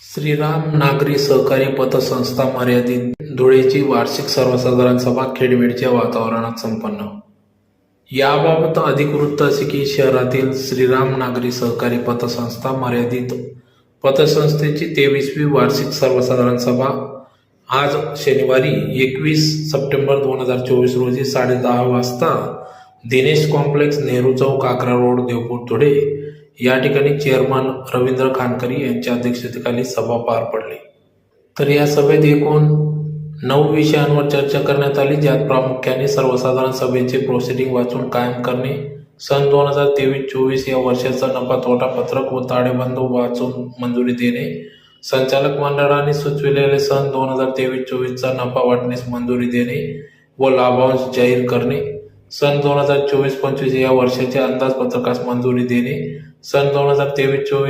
श्रीराम नागरी सहकारी पतसंस्था मर्यादित धुळेची वार्षिक सर्वसाधारण सभा खेडमेडच्या वातावरणात संपन्न. याबाबत अधिक वृत्त असे की शहरातील श्रीराम नागरी सहकारी पतसंस्था मर्यादित पतसंस्थेची 23वी वार्षिक सर्वसाधारण सभा आज शनिवारी 21 सप्टेंबर 2024 रोजी 10:30 वाजता दिनेश कॉम्प्लेक्स, नेहरू चौक, 11 रोड, देवपूर, धुळे या ठिकाणी चेअरमन रवींद्र खानकरी यांच्या अध्यक्षतेखाली सभा पार पडली. तर या सभेत एकूण 9 विषयांवर चर्चा करण्यात आली, ज्यात प्रामुख्याने सर्वसाधारण सभेचे प्रोसिडिंग वाचून कायम करणे, सन 2023-24 या वर्षाचा नफा तोटा पत्रक व ताळेबंद वाचून मंजुरी देणे, संचालक मंडळाने सुचविलेले सन 2023-24 चा नफा वाटण्यास मंजुरी देणे व लाभांश जाहीर करणे, सन 2024-25 या वर्षाच्या अंदाजपत्रकास मंजुरी देणे, सन 2023-24